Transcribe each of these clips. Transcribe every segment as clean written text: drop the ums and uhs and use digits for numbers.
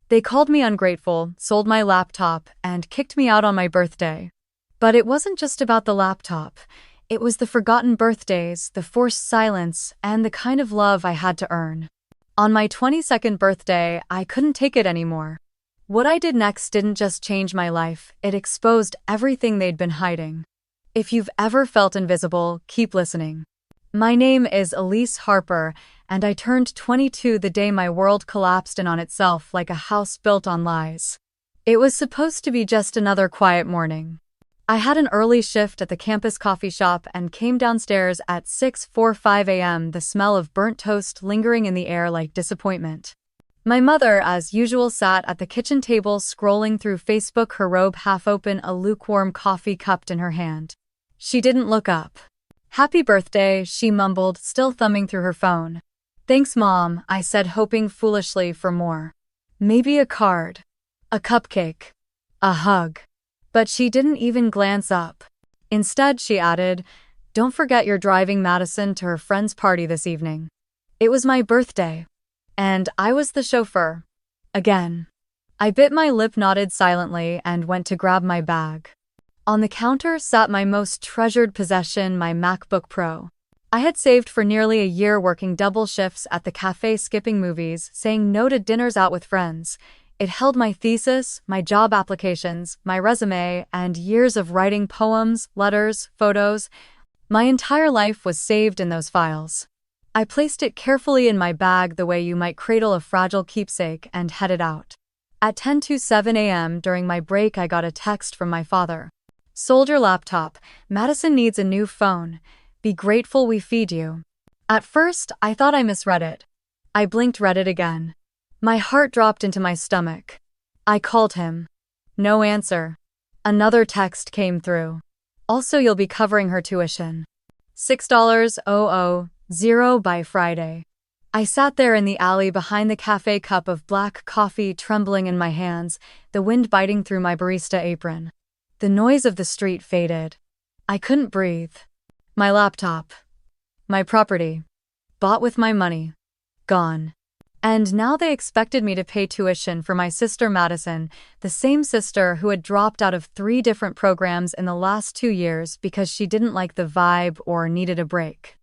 They called me ungrateful, sold my laptop, and kicked me out on my birthday. But it wasn't just about the laptop. It was the forgotten birthdays, the forced silence, and the kind of love I had to earn. On my 22nd birthday, I couldn't take it anymore. What I did next didn't just change my life, it exposed everything they'd been hiding. If you've ever felt invisible, keep listening. My name is Elise Harper, and I turned 22 the day my world collapsed in on itself like a house built on lies. It was supposed to be just another quiet morning. I had an early shift at the campus coffee shop and came downstairs at 6:45 a.m., the smell of burnt toast lingering in the air like disappointment. My mother, as usual, sat at the kitchen table scrolling through Facebook, her robe half open, a lukewarm coffee cupped in her hand. She didn't look up. "Happy birthday," she mumbled, still thumbing through her phone. "Thanks, Mom," I said, hoping foolishly for more. Maybe a card. A cupcake. A hug. But she didn't even glance up. Instead, she added, "Don't forget you're driving Madison to her friend's party this evening." It was my birthday. And I was the chauffeur. Again. I bit my lip, nodded silently, and went to grab my bag. On the counter sat my most treasured possession, my MacBook Pro. I had saved for nearly a year, working double shifts at the cafe, skipping movies, saying no to dinners out with friends. It held my thesis, my job applications, my resume, and years of writing poems, letters, photos. My entire life was saved in those files. I placed it carefully in my bag the way you might cradle a fragile keepsake and headed out. At 10:07 a.m. during my break, I got a text from my father. "Sold your laptop. Madison needs a new phone. Be grateful we feed you." At first, I thought I misread it. I blinked, read it again. My heart dropped into my stomach. I called him. No answer. Another text came through. "Also, you'll be covering her tuition. $6,000 by Friday." I sat there in the alley behind the cafe, cup of black coffee trembling in my hands, the wind biting through my barista apron. The noise of the street faded. I couldn't breathe. My laptop. My property. Bought with my money. Gone. And now they expected me to pay tuition for my sister Madison, the same sister who had dropped out of 3 different programs in the last 2 years because she didn't like the vibe or needed a break.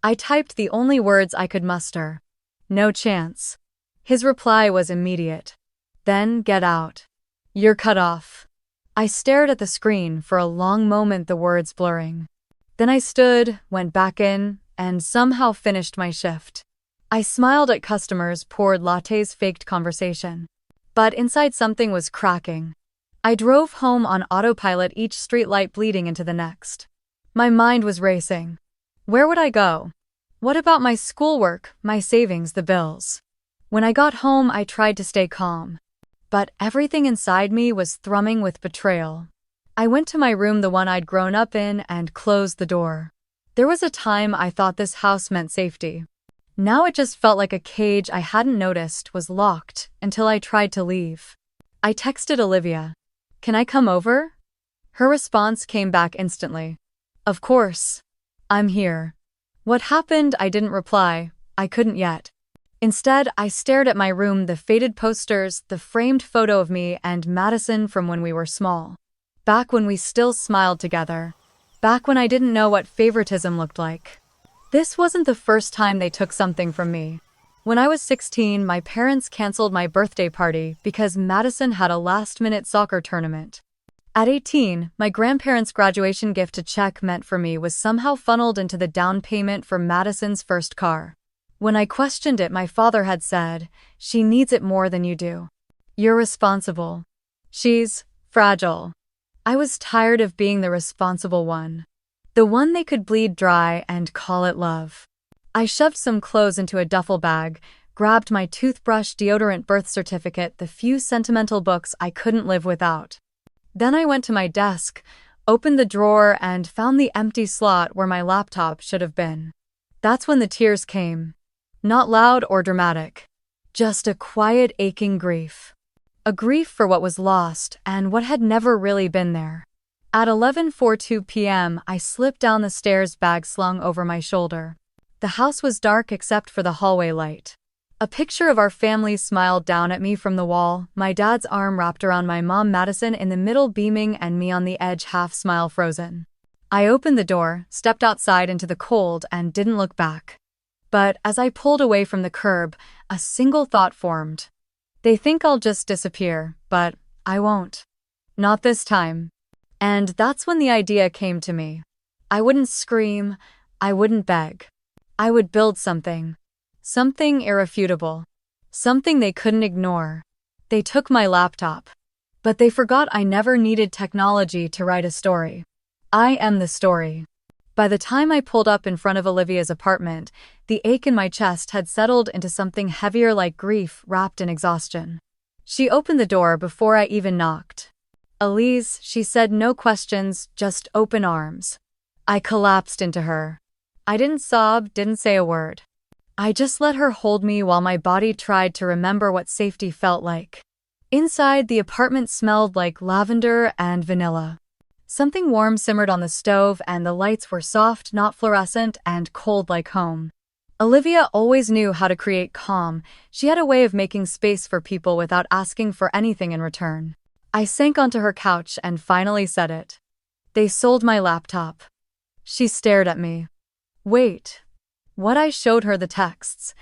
I typed the only words I could muster. "No chance." His reply was immediate. "Then get out. You're cut off." I stared at the screen for a long moment, the words blurring. Then I stood, went back in, and somehow finished my shift. I smiled at customers, poured lattes, faked conversation. But inside something was cracking. I drove home on autopilot, each streetlight bleeding into the next. My mind was racing. Where would I go? What about my schoolwork, my savings, the bills? When I got home, I tried to stay calm. But everything inside me was thrumming with betrayal. I went to my room, the one I'd grown up in, and closed the door. There was a time I thought this house meant safety. Now it just felt like a cage I hadn't noticed was locked until I tried to leave. I texted Olivia. "Can I come over?" Her response came back instantly. "Of course. I'm here." What happened? I didn't reply. I couldn't yet. Instead, I stared at my room, the faded posters, the framed photo of me and Madison from when we were small. Back when we still smiled together. Back when I didn't know what favoritism looked like. This wasn't the first time they took something from me. When I was 16, my parents canceled my birthday party because Madison had a last-minute soccer tournament. At 18, my grandparents' graduation gift, a check meant for me, was somehow funneled into the down payment for Madison's first car. When I questioned it, my father had said, "She needs it more than you do. You're responsible. She's fragile." I was tired of being the responsible one. The one they could bleed dry and call it love. I shoved some clothes into a duffel bag, grabbed my toothbrush, deodorant, birth certificate, the few sentimental books I couldn't live without. Then I went to my desk, opened the drawer, and found the empty slot where my laptop should have been. That's when the tears came. Not loud or dramatic. Just a quiet, aching grief. A grief for what was lost and what had never really been there. At 11:42 p.m., I slipped down the stairs, bag slung over my shoulder. The house was dark except for the hallway light. A picture of our family smiled down at me from the wall, my dad's arm wrapped around my mom Madison in the middle beaming and me on the edge half-smile frozen. I opened the door, stepped outside into the cold and didn't look back. But as I pulled away from the curb, a single thought formed. They think I'll just disappear, but I won't. Not this time. And that's when the idea came to me. I wouldn't scream, I wouldn't beg. I would build something. Something irrefutable. Something they couldn't ignore. They took my laptop. But they forgot I never needed technology to write a story. I am the story. By the time I pulled up in front of Olivia's apartment, the ache in my chest had settled into something heavier like grief wrapped in exhaustion. She opened the door before I even knocked. Elise, she said, no questions, just open arms. I collapsed into her. I didn't sob, didn't say a word. I just let her hold me while my body tried to remember what safety felt like. Inside, the apartment smelled like lavender and vanilla. Something warm simmered on the stove and the lights were soft, not fluorescent, and cold like home. Olivia always knew how to create calm. She had a way of making space for people without asking for anything in return. I sank onto her couch and finally said it. They sold my laptop. She stared at me. Wait. What? I showed her the texts.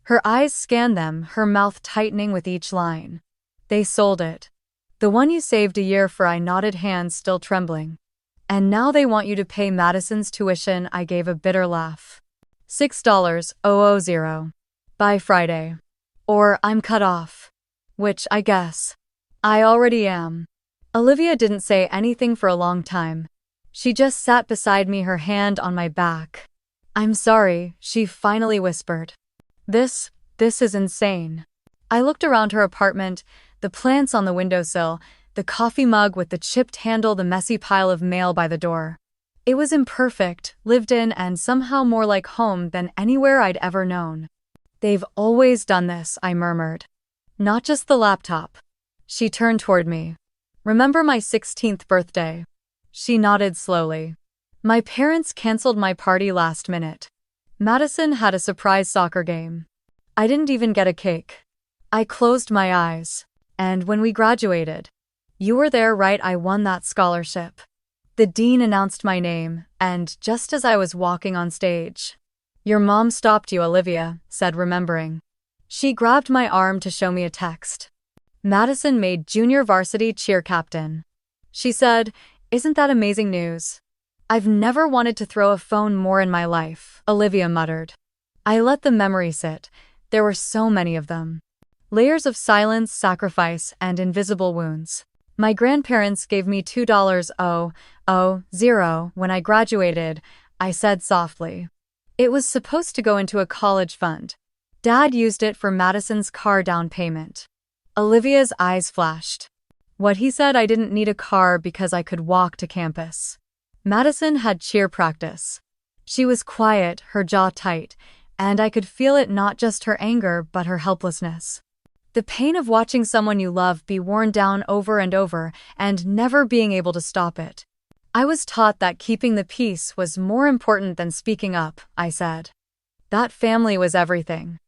Her eyes scanned them, her mouth tightening with each line. They sold it. The one you saved a year for. I nodded, hands still trembling. And now they want you to pay Madison's tuition. I gave a bitter laugh. $6,000 by Friday. Or I'm cut off. Which I guess. I already am. Olivia didn't say anything for a long time. She just sat beside me, her hand on my back. I'm sorry, she finally whispered. This is insane. I looked around her apartment, the plants on the windowsill, the coffee mug with the chipped handle, the messy pile of mail by the door. It was imperfect, lived in, and somehow more like home than anywhere I'd ever known. They've always done this, I murmured. Not just the laptop. She turned toward me. Remember my 16th birthday? She nodded slowly. My parents canceled my party last minute. Madison had a surprise soccer game. I didn't even get a cake. I closed my eyes. And when we graduated, you were there, right? I won that scholarship. The dean announced my name, and just as I was walking on stage, your mom stopped you, Olivia said, remembering. She grabbed my arm to show me a text. Madison made junior varsity cheer captain. She said, isn't that amazing news? I've never wanted to throw a phone more in my life, Olivia muttered. I let the memory sit. There were so many of them. Layers of silence, sacrifice, and invisible wounds. My grandparents gave me $2,000 when I graduated, I said softly. It was supposed to go into a college fund. Dad used it for Madison's car down payment. Olivia's eyes flashed. What he said, I didn't need a car because I could walk to campus. Madison had cheer practice. She was quiet, her jaw tight, and I could feel it, not just her anger but her helplessness. The pain of watching someone you love be worn down over and over and never being able to stop it. I was taught that keeping the peace was more important than speaking up, I said. That family was everything.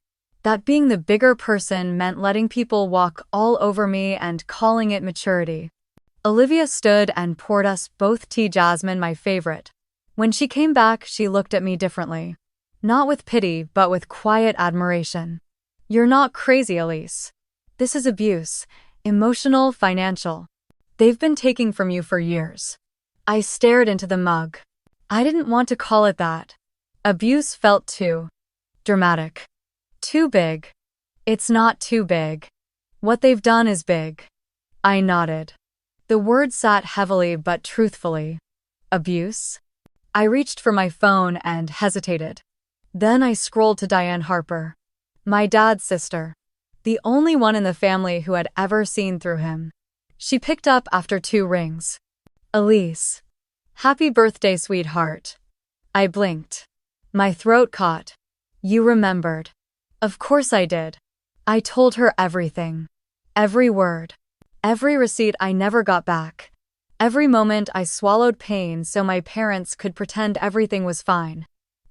That being the bigger person meant letting people walk all over me and calling it maturity. Olivia stood and poured us both tea, jasmine my favorite. When she came back, she looked at me differently. Not with pity, but with quiet admiration. You're not crazy, Elise. This is abuse. Emotional, financial. They've been taking from you for years. I stared into the mug. I didn't want to call it that. Abuse felt too dramatic. Too big. It's not too big. What they've done is big. I nodded. The word sat heavily but truthfully. Abuse? I reached for my phone and hesitated. Then I scrolled to Diane Harper. My dad's sister. The only one in the family who had ever seen through him. She picked up after 2 rings. Elise. Happy birthday, sweetheart. I blinked. My throat caught. You remembered. Of course I did. I told her everything. Every word. Every receipt I never got back. Every moment I swallowed pain so my parents could pretend everything was fine.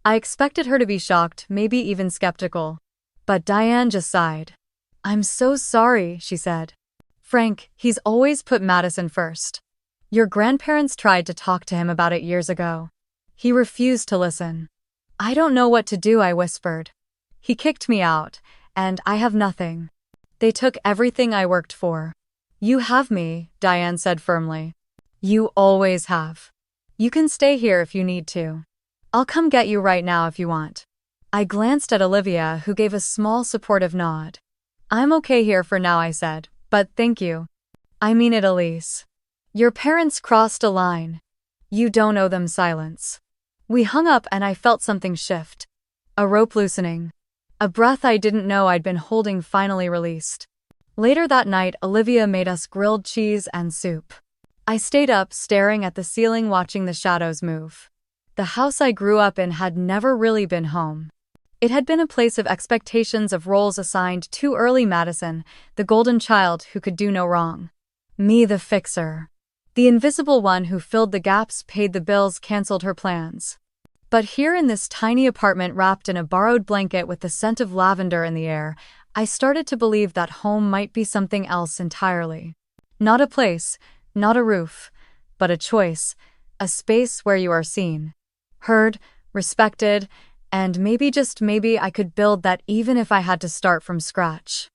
I expected her to be shocked, maybe even skeptical. But Diane just sighed. "I'm so sorry," she said. "Frank, he's always put Madison first. Your grandparents tried to talk to him about it years ago. He refused to listen." "I don't know what to do," I whispered. "He kicked me out, and I have nothing. They took everything I worked for." "You have me," Diane said firmly. "You always have. You can stay here if you need to. I'll come get you right now if you want." I glanced at Olivia, who gave a small supportive nod. "I'm okay here for now," I said, "but thank you." "I mean it, Elise. Your parents crossed a line. You don't owe them silence." We hung up and I felt something shift. A rope loosening. A breath I didn't know I'd been holding finally released. Later that night, Olivia made us grilled cheese and soup. I stayed up, staring at the ceiling, watching the shadows move. The house I grew up in had never really been home. It had been a place of expectations, of roles assigned too early: Madison, the golden child who could do no wrong. Me, the fixer. The invisible one who filled the gaps, paid the bills, canceled her plans. But here in this tiny apartment, wrapped in a borrowed blanket with the scent of lavender in the air, I started to believe that home might be something else entirely. Not a place, not a roof, but a choice, a space where you are seen, heard, respected, and maybe, just maybe, I could build that even if I had to start from scratch.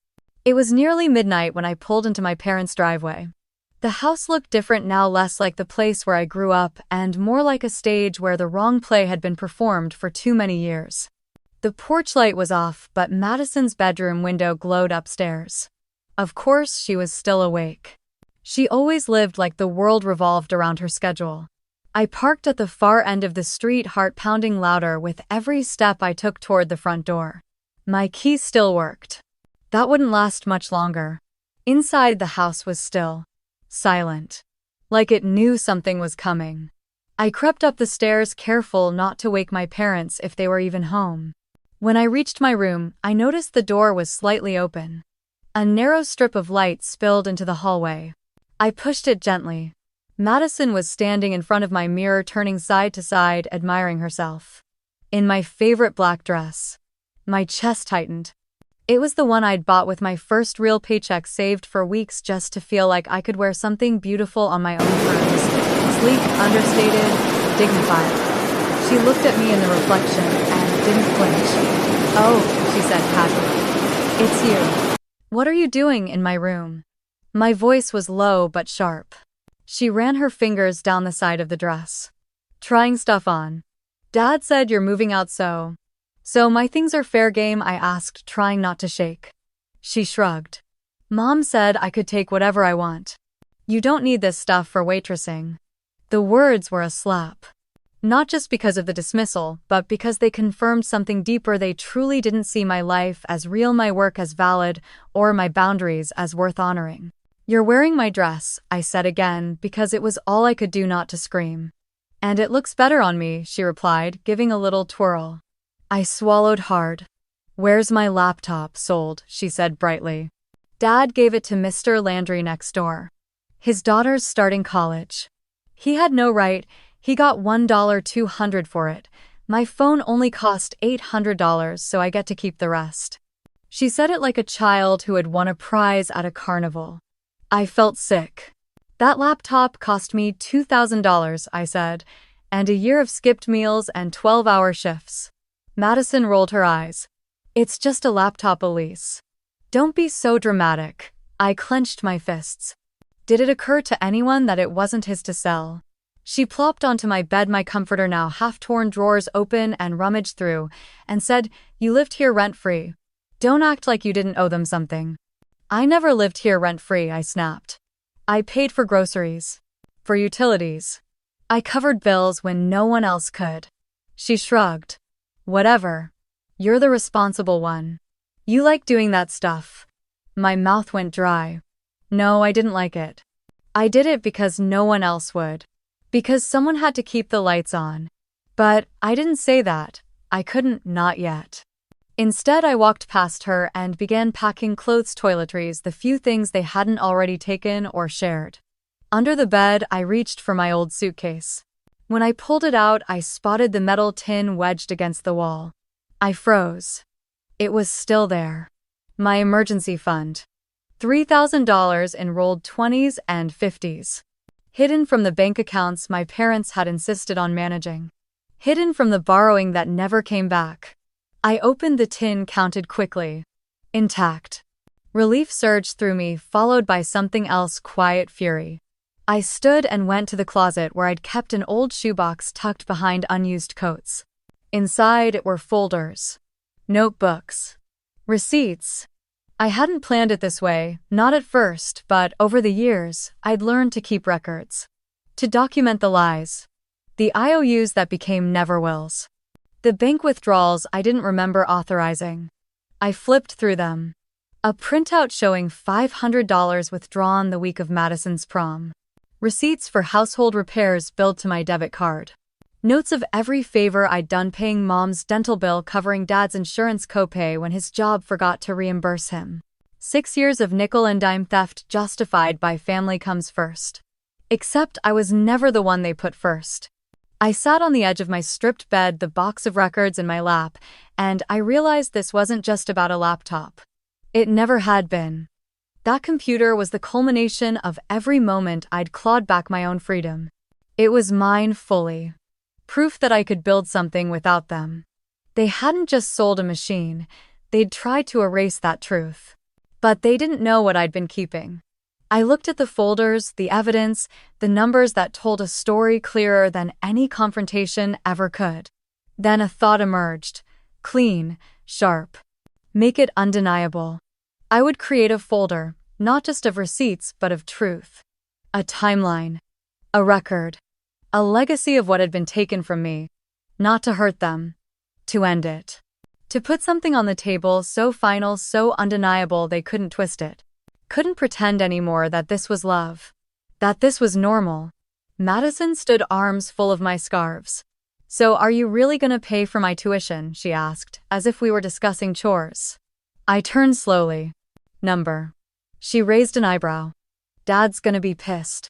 It was nearly midnight when I pulled into my parents' driveway. The house looked different now, less like the place where I grew up and more like a stage where the wrong play had been performed for too many years. The porch light was off, but Madison's bedroom window glowed upstairs. Of course, she was still awake. She always lived like the world revolved around her schedule. I parked at the far end of the street, heart pounding louder with every step I took toward the front door. My key still worked. That wouldn't last much longer. Inside, the house was still. Silent. Like it knew something was coming. I crept up the stairs, careful not to wake my parents if they were even home. When I reached my room, I noticed the door was slightly open. A narrow strip of light spilled into the hallway. I pushed it gently. Madison was standing in front of my mirror, turning side to side, admiring herself. In my favorite black dress. My chest tightened. It was the one I'd bought with my first real paycheck, saved for weeks just to feel like I could wear something beautiful on my own terms. Sleek, understated, dignified. She looked at me in the reflection and didn't flinch. "Oh," she said casually. "It's you. What are you doing in my room?" My voice was low but sharp. She ran her fingers down the side of the dress. "Trying stuff on. Dad said you're moving out, so my things are fair game?" I asked, trying not to shake. She shrugged. "Mom said I could take whatever I want. You don't need this stuff for waitressing." The words were a slap. Not just because of the dismissal, but because they confirmed something deeper. They truly didn't see my life as real, my work as valid, or my boundaries as worth honoring. "You're wearing my dress," I said again, because it was all I could do not to scream. "And it looks better on me," she replied, giving a little twirl. I swallowed hard. "Where's my laptop?" "Sold," she said brightly. "Dad gave it to Mr. Landry next door. His daughter's starting college. He had no right. He got $1,200 for it. My phone only cost $800, so I get to keep the rest." She said it like a child who had won a prize at a carnival. I felt sick. "That laptop cost me $2,000, I said, "and a year of skipped meals and 12-hour shifts." Madison rolled her eyes. "It's just a laptop, Elise. Don't be so dramatic." I clenched my fists. Did it occur to anyone that it wasn't his to sell? She plopped onto my bed, my comforter now half-torn, drawers open, and rummaged through, and said, "You lived here rent-free. Don't act like you didn't owe them something." "I never lived here rent-free," I snapped. "I paid for groceries. For utilities. I covered bills when no one else could." She shrugged. "Whatever. You're the responsible one. You like doing that stuff." My mouth went dry. No, I didn't like it. I did it because no one else would. Because someone had to keep the lights on. But I didn't say that. I couldn't, not yet. Instead, I walked past her and began packing clothes, toiletries, the few things they hadn't already taken or shared. Under the bed, I reached for my old suitcase. When I pulled it out, I spotted the metal tin wedged against the wall. I froze. It was still there. My emergency fund. $3,000 in rolled 20s and 50s. Hidden from the bank accounts my parents had insisted on managing. Hidden from the borrowing that never came back. I opened the tin, counted quickly. Intact. Relief surged through me, followed by something else, quiet fury. I stood and went to the closet where I'd kept an old shoebox tucked behind unused coats. Inside were folders. Notebooks. Receipts. I hadn't planned it this way, not at first, but over the years, I'd learned to keep records. To document the lies. The IOUs that became never wills. The bank withdrawals I didn't remember authorizing. I flipped through them. A printout showing $500 withdrawn the week of Madison's prom. Receipts for household repairs billed to my debit card. Notes of every favor I'd done, paying mom's dental bill, covering dad's insurance copay when his job forgot to reimburse him. 6 years of nickel and dime theft justified by family comes first. Except I was never the one they put first. I sat on the edge of my stripped bed, the box of records in my lap, and I realized this wasn't just about a laptop. It never had been. That computer was the culmination of every moment I'd clawed back my own freedom. It was mine fully. Proof that I could build something without them. They hadn't just sold a machine, they'd tried to erase that truth. But they didn't know what I'd been keeping. I looked at the folders, the evidence, the numbers that told a story clearer than any confrontation ever could. Then a thought emerged. Clean, sharp. Make it undeniable. I would create a folder, not just of receipts but of truth. A timeline. A record. A legacy of what had been taken from me. Not to hurt them. To end it. To put something on the table so final, so undeniable they couldn't twist it. Couldn't pretend anymore that this was love. That this was normal. Madison stood arms full of my scarves. So are you really gonna pay for my tuition? She asked, as if we were discussing chores. I turned slowly. Number. She raised an eyebrow. Dad's gonna be pissed.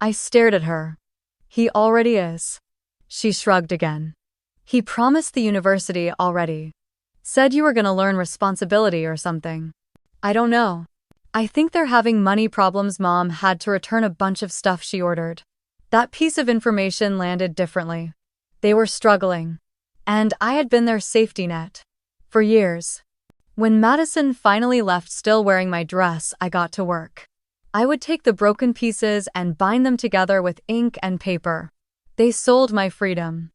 I stared at her. He already is. She shrugged again. He promised the university already. Said you were gonna learn responsibility or something. I don't know. I think they're having money problems. Mom had to return a bunch of stuff she ordered. That piece of information landed differently. They were struggling. And I had been their safety net. For years. When Madison finally left, still wearing my dress, I got to work. I would take the broken pieces and bind them together with ink and paper. They sold my freedom.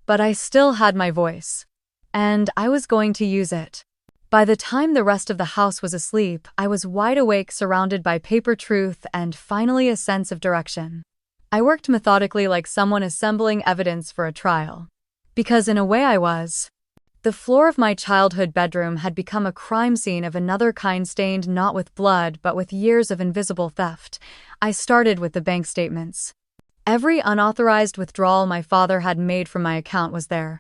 But I still had my voice. And I was going to use it. By the time the rest of the house was asleep, I was wide awake, surrounded by paper truth and finally a sense of direction. I worked methodically, like someone assembling evidence for a trial. Because in a way I was. The floor of my childhood bedroom had become a crime scene of another kind, stained not with blood but with years of invisible theft. I started with the bank statements. Every unauthorized withdrawal my father had made from my account was there.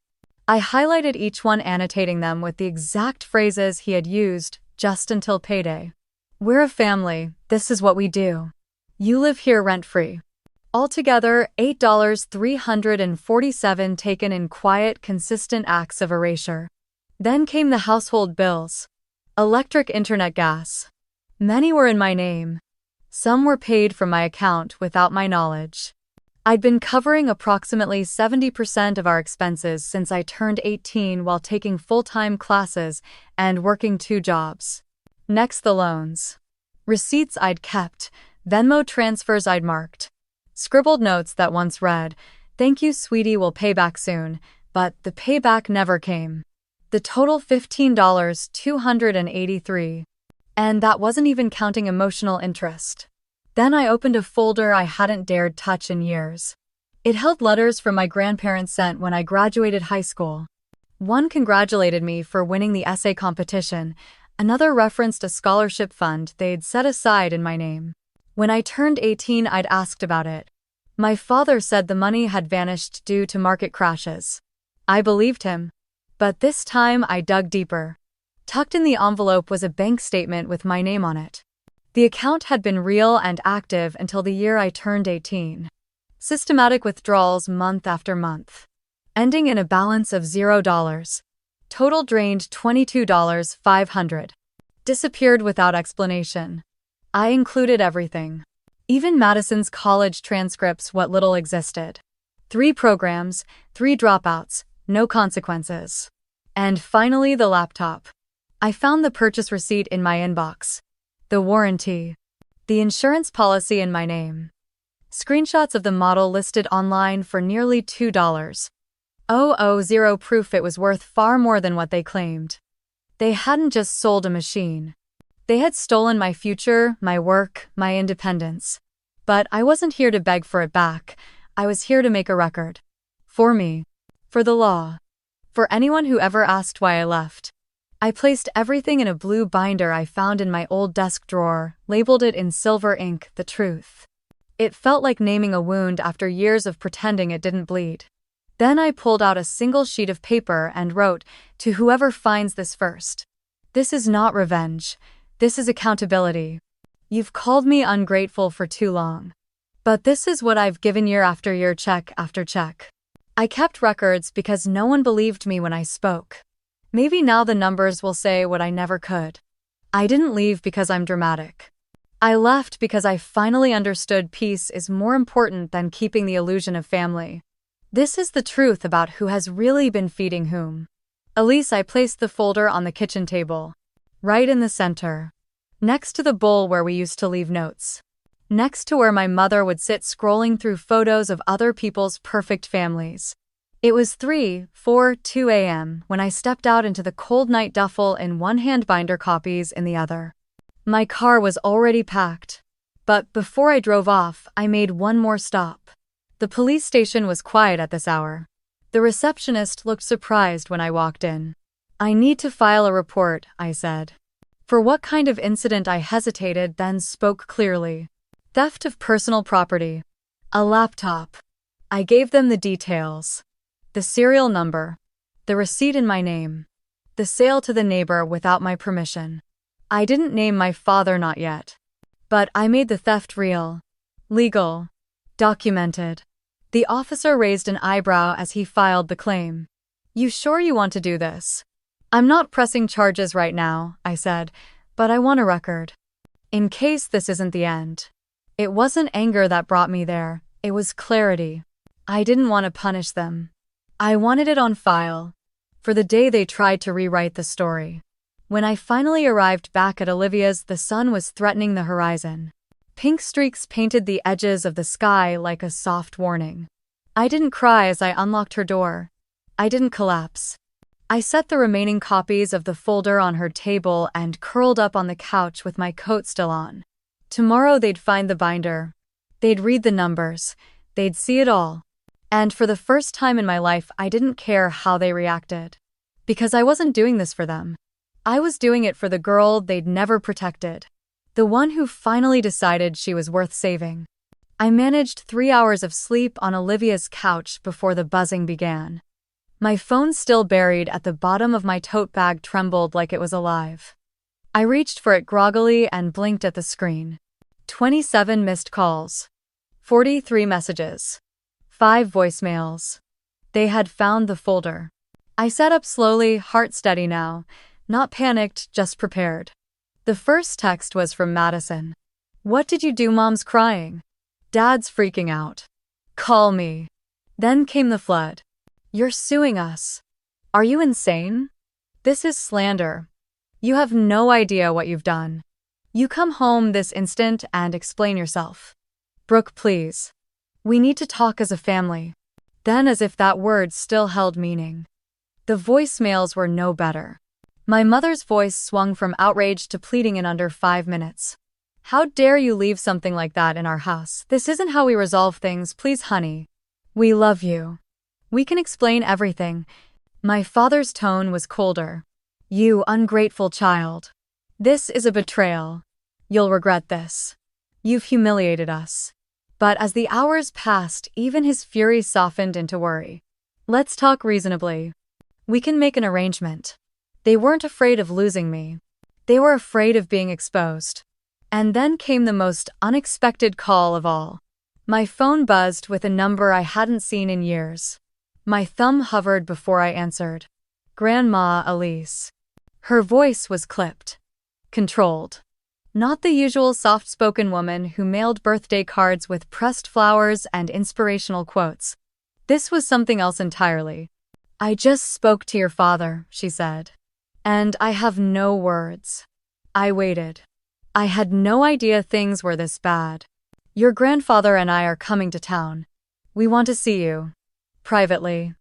I highlighted each one, annotating them with the exact phrases he had used, just until payday. We're a family, this is what we do. You live here rent-free. Altogether, $8,347 taken in quiet, consistent acts of erasure. Then came the household bills. Electric, internet, gas. Many were in my name. Some were paid from my account without my knowledge. I'd been covering approximately 70% of our expenses since I turned 18 while taking full-time classes and working 2 jobs. Next, the loans. Receipts I'd kept, Venmo transfers I'd marked. Scribbled notes that once read, "Thank you, sweetie, we'll pay back soon," but the payback never came. The total $15,283. And that wasn't even counting emotional interest. Then I opened a folder I hadn't dared touch in years. It held letters from my grandparents sent when I graduated high school. One congratulated me for winning the essay competition, another referenced a scholarship fund they'd set aside in my name. When I turned 18, I'd asked about it. My father said the money had vanished due to market crashes. I believed him. But this time I dug deeper. Tucked in the envelope was a bank statement with my name on it. The account had been real and active until the year I turned 18. Systematic withdrawals month after month. Ending in a balance of $0. Total drained $22,500. Disappeared without explanation. I included everything. Even Madison's college transcripts, what little existed. 3 programs, 3 dropouts, no consequences. And finally the laptop. I found the purchase receipt in my inbox. The warranty. The insurance policy in my name. Screenshots of the model listed online for nearly $2,000 proof it was worth far more than what they claimed. They hadn't just sold a machine. They had stolen my future, my work, my independence. But I wasn't here to beg for it back. I was here to make a record. For me. For the law. For anyone who ever asked why I left. I placed everything in a blue binder I found in my old desk drawer, labeled it in silver ink, The Truth. It felt like naming a wound after years of pretending it didn't bleed. Then I pulled out a single sheet of paper and wrote, "To whoever finds this first. This is not revenge. This is accountability. You've called me ungrateful for too long. But this is what I've given year after year, check after check." I kept records because no one believed me when I spoke. Maybe now the numbers will say what I never could. I didn't leave because I'm dramatic. I left because I finally understood peace is more important than keeping the illusion of family. This is the truth about who has really been feeding whom. Elise, I placed the folder on the kitchen table. Right in the center. Next to the bowl where we used to leave notes. Next to where my mother would sit scrolling through photos of other people's perfect families. It was 2 a.m. when I stepped out into the cold night, duffel in one hand, binder copies in the other. My car was already packed. But before I drove off, I made one more stop. The police station was quiet at this hour. The receptionist looked surprised when I walked in. "I need to file a report," I said. For what kind of incident? I hesitated, then spoke clearly. "Theft of personal property. A laptop." I gave them the details. The serial number. The receipt in my name. The sale to the neighbor without my permission. I didn't name my father, not yet. But I made the theft real. Legal. Documented. The officer raised an eyebrow as he filed the claim. "You sure you want to do this?" "I'm not pressing charges right now," I said, "but I want a record. In case this isn't the end." It wasn't anger that brought me there, it was clarity. I didn't want to punish them. I wanted it on file. For the day they tried to rewrite the story. When I finally arrived back at Olivia's, the sun was threatening the horizon. Pink streaks painted the edges of the sky like a soft warning. I didn't cry as I unlocked her door. I didn't collapse. I set the remaining copies of the folder on her table and curled up on the couch with my coat still on. Tomorrow they'd find the binder. They'd read the numbers. They'd see it all. And for the first time in my life, I didn't care how they reacted. Because I wasn't doing this for them. I was doing it for the girl they'd never protected. The one who finally decided she was worth saving. I managed 3 hours of sleep on Olivia's couch before the buzzing began. My phone, still buried at the bottom of my tote bag, trembled like it was alive. I reached for it groggily and blinked at the screen. 27 missed calls. 43 messages. 5 voicemails. They had found the folder. I sat up slowly, heart steady now. Not panicked, just prepared. The first text was from Madison. "What did you do? Mom's crying. Dad's freaking out. Call me." Then came the flood. "You're suing us. Are you insane? This is slander. You have no idea what you've done. You come home this instant and explain yourself. Brooke, please. We need to talk as a family." Then, as if that word still held meaning. The voicemails were no better. My mother's voice swung from outrage to pleading in under 5 minutes. "How dare you leave something like that in our house? This isn't how we resolve things. Please, honey. We love you. We can explain everything." My father's tone was colder. "You ungrateful child. This is a betrayal. You'll regret this. You've humiliated us." But as the hours passed, even his fury softened into worry. "Let's talk reasonably. We can make an arrangement." They weren't afraid of losing me. They were afraid of being exposed. And then came the most unexpected call of all. My phone buzzed with a number I hadn't seen in years. My thumb hovered before I answered. Grandma Elise. Her voice was clipped. Controlled. Not the usual soft-spoken woman who mailed birthday cards with pressed flowers and inspirational quotes. This was something else entirely. "I just spoke to your father," she said. "And I have no words." I waited. I had no idea things were this bad. "Your grandfather and I are coming to town. We want to see you. Privately.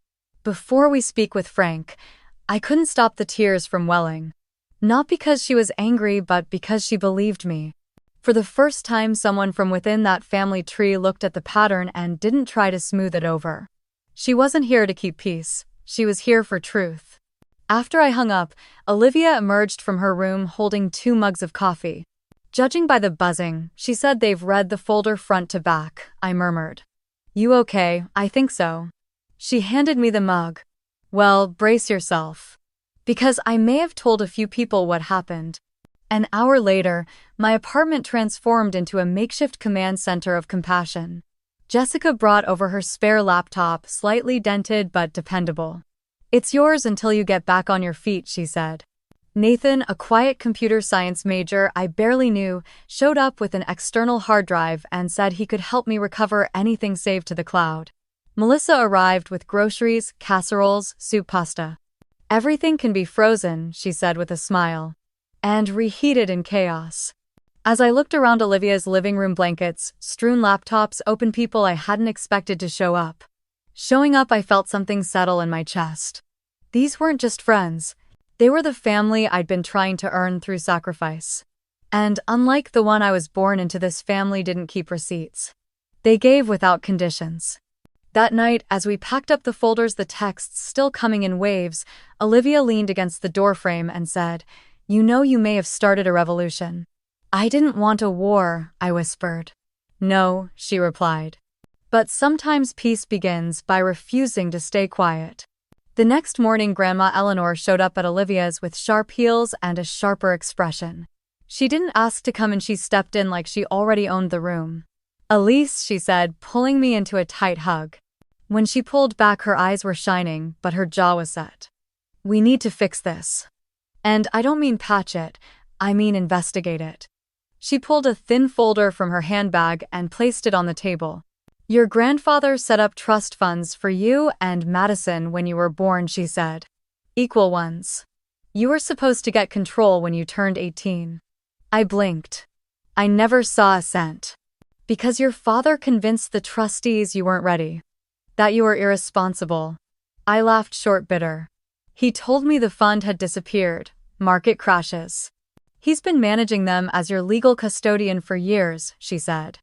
Before we speak with Frank." I couldn't stop the tears from welling. Not because she was angry, but because she believed me. For the first time, someone from within that family tree looked at the pattern and didn't try to smooth it over. She wasn't here to keep peace. She was here for truth. After I hung up, Olivia emerged from her room holding 2 mugs of coffee. "Judging by the buzzing, she said they've read the folder front to back," I murmured. "You okay?" "I think so." She handed me the mug. "Well, brace yourself. Because I may have told a few people what happened." An hour later, my apartment transformed into a makeshift command center of compassion. Jessica brought over her spare laptop, slightly dented but dependable. "It's yours until you get back on your feet," she said. Nathan, a quiet computer science major I barely knew, showed up with an external hard drive and said he could help me recover anything saved to the cloud. Melissa arrived with groceries, casseroles, soup, pasta. "Everything can be frozen," she said with a smile. "And reheated in chaos." As I looked around Olivia's living room, blankets, strewn laptops, open people I hadn't expected to show up. Showing up, I felt something settle in my chest. These weren't just friends. They were the family I'd been trying to earn through sacrifice. And unlike the one I was born into, this family didn't keep receipts. They gave without conditions. That night, as we packed up the folders, the texts still coming in waves, Olivia leaned against the doorframe and said, "You know, you may have started a revolution." "I didn't want a war," I whispered. "No," she replied. "But sometimes peace begins by refusing to stay quiet." The next morning, Grandma Eleanor showed up at Olivia's with sharp heels and a sharper expression. She didn't ask to come in, she stepped in like she already owned the room. "Elise," she said, pulling me into a tight hug. When she pulled back, her eyes were shining, but her jaw was set. "We need to fix this. And I don't mean patch it, I mean investigate it." She pulled a thin folder from her handbag and placed it on the table. "Your grandfather set up trust funds for you and Madison when you were born," she said. "Equal ones. You were supposed to get control when you turned 18. I blinked. I never saw a cent. Because your father convinced the trustees you weren't ready. That you were irresponsible." I laughed short, bitter. "He told me the fund had disappeared. Market crashes. He's been managing them as your legal custodian for years," she said.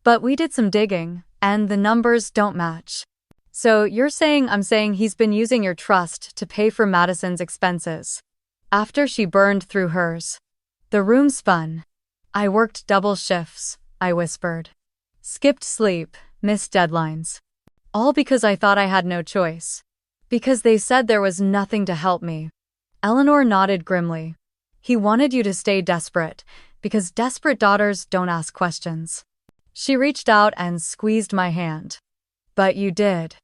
"But we did some digging, and the numbers don't match." "So you're saying I'm saying he's been using your trust to pay for Madison's expenses?" After she burned through hers. The room spun. "I worked double shifts," I whispered. "Skipped sleep, missed deadlines. All because I thought I had no choice. Because they said there was nothing to help me." Eleanor nodded grimly. "He wanted you to stay desperate, because desperate daughters don't ask questions." She reached out and squeezed my hand. "But you did.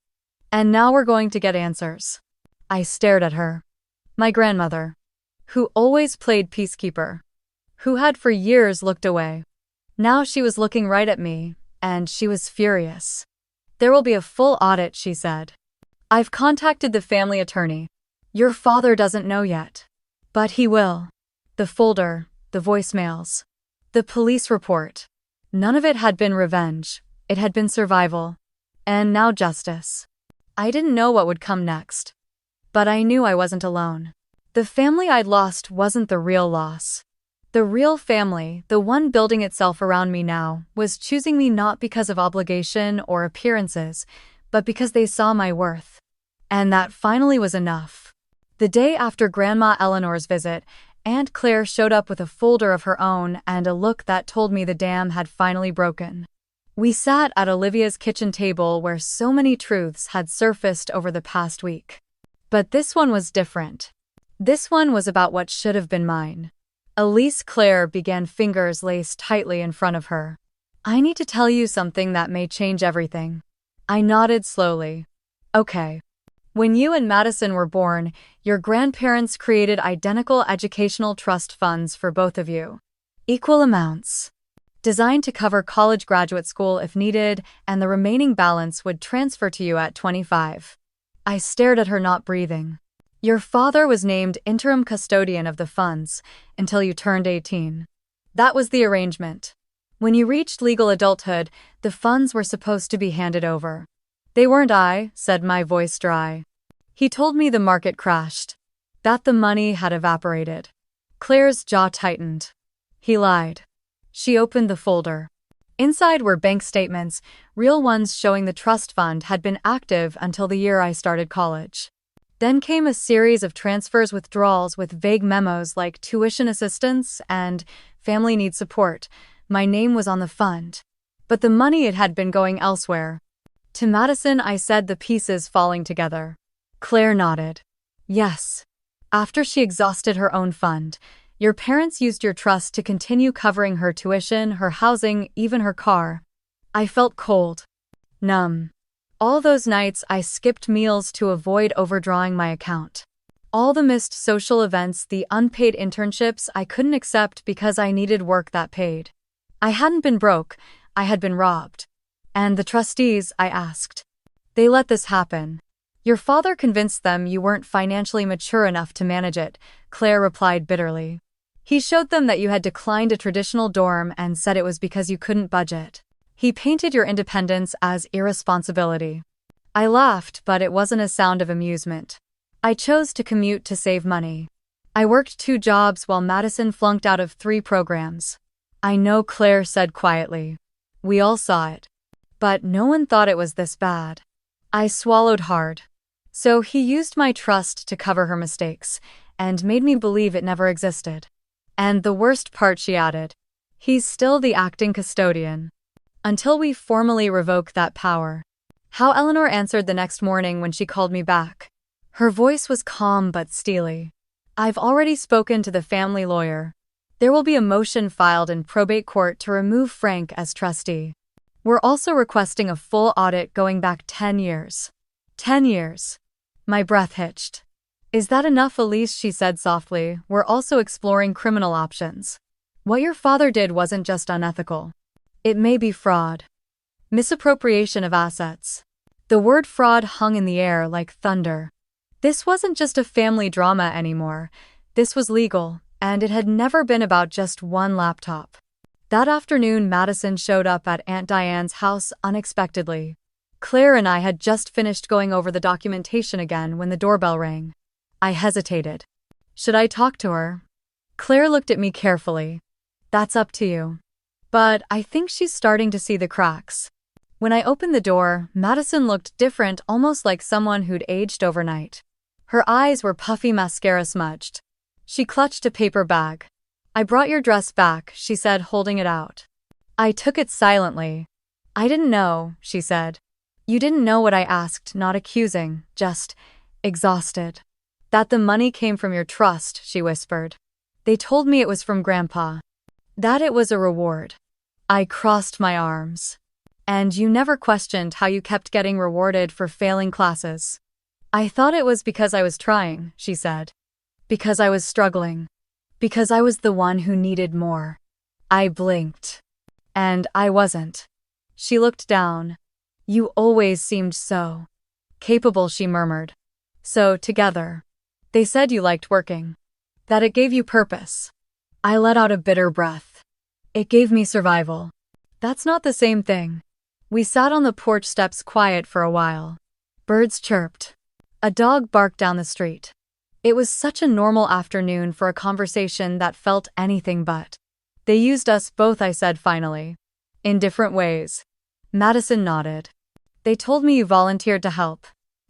And now we're going to get answers." I stared at her. My grandmother, who always played peacekeeper, who had for years looked away. Now she was looking right at me, and she was furious. "There will be a full audit," she said. "I've contacted the family attorney. Your father doesn't know yet. But he will." The folder, the voicemails, the police report. None of it had been revenge. It had been survival. And now justice. I didn't know what would come next. But I knew I wasn't alone. The family I'd lost wasn't the real loss. The real family, the one building itself around me now, was choosing me not because of obligation or appearances, but because they saw my worth. And that finally was enough. The day after Grandma Eleanor's visit, Aunt Claire showed up with a folder of her own and a look that told me the dam had finally broken. We sat at Olivia's kitchen table where so many truths had surfaced over the past week. But this one was different. This one was about what should have been mine. Elise Claire began, fingers laced tightly in front of her. "I need to tell you something that may change everything." I nodded slowly. "Okay. When you and Madison were born, your grandparents created identical educational trust funds for both of you. Equal amounts. Designed to cover college graduate school if needed, and the remaining balance would transfer to you at 25. I stared at her, not breathing. Your father was named interim custodian of the funds until you turned 18. That was the arrangement. When you reached legal adulthood, the funds were supposed to be handed over. They weren't, I said, my voice dry. He told me the market crashed. That the money had evaporated. Claire's jaw tightened. He lied. She opened the folder. Inside were bank statements, real ones showing the trust fund had been active until the year I started college. Then came a series of transfers, withdrawals with vague memos like tuition assistance and family needs support. My name was on the fund. But the money, it had been going elsewhere. To Madison, I said, the pieces falling together. Claire nodded. Yes. After she exhausted her own fund, your parents used your trust to continue covering her tuition, her housing, even her car. I felt cold. Numb. All those nights I skipped meals to avoid overdrawing my account. All the missed social events, the unpaid internships I couldn't accept because I needed work that paid. I hadn't been broke, I had been robbed. And the trustees, I asked. They let this happen. Your father convinced them you weren't financially mature enough to manage it, Claire replied bitterly. He showed them that you had declined a traditional dorm and said it was because you couldn't budget. He painted your independence as irresponsibility. I laughed, but it wasn't a sound of amusement. I chose to commute to save money. I worked 2 jobs while Madison flunked out of 3 programs. I know, Claire said quietly. We all saw it. But no one thought it was this bad. I swallowed hard. So he used my trust to cover her mistakes, and made me believe it never existed. And the worst part, she added, he's still the acting custodian. Until we formally revoke that power. How Eleanor answered the next morning when she called me back. Her voice was calm but steely. I've already spoken to the family lawyer. There will be a motion filed in probate court to remove Frank as trustee. We're also requesting a full audit going back 10 years. 10 years. My breath hitched. Is that enough, Elise? She said softly. We're also exploring criminal options. What your father did wasn't just unethical. It may be fraud. Misappropriation of assets. The word fraud hung in the air like thunder. This wasn't just a family drama anymore. This was legal, and it had never been about just one laptop. That afternoon, Madison showed up at Aunt Diane's house unexpectedly. Claire and I had just finished going over the documentation again when the doorbell rang. I hesitated. Should I talk to her? Claire looked at me carefully. That's up to you. But I think she's starting to see the cracks. When I opened the door, Madison looked different, almost like someone who'd aged overnight. Her eyes were puffy, mascara smudged. She clutched a paper bag. I brought your dress back, she said, holding it out. I took it silently. I didn't know, she said. You didn't know what I asked, not accusing, just exhausted. That the money came from your trust, she whispered. They told me it was from Grandpa. That it was a reward. I crossed my arms. And you never questioned how you kept getting rewarded for failing classes. I thought it was because I was trying, she said. Because I was struggling. Because I was the one who needed more. I blinked. And I wasn't. She looked down. You always seemed so capable, she murmured. So together. They said you liked working. That it gave you purpose. I let out a bitter breath. It gave me survival. That's not the same thing. We sat on the porch steps quiet for a while. Birds chirped. A dog barked down the street. It was such a normal afternoon for a conversation that felt anything but. They used us both, I said finally. In different ways. Madison nodded. They told me you volunteered to help.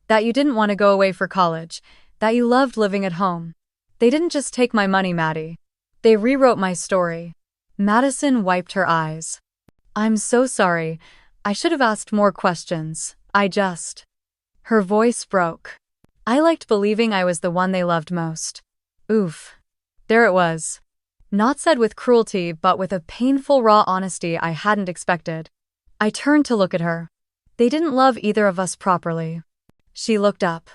That you didn't want to go away for college. That you loved living at home. They didn't just take my money, Maddie. They rewrote my story. Madison wiped her eyes. I'm so sorry. I should have asked more questions. Her voice broke. I liked believing I was the one they loved most. Oof. There it was. Not said with cruelty, but with a painful raw honesty I hadn't expected. I turned to look at her. They didn't love either of us properly. She looked up.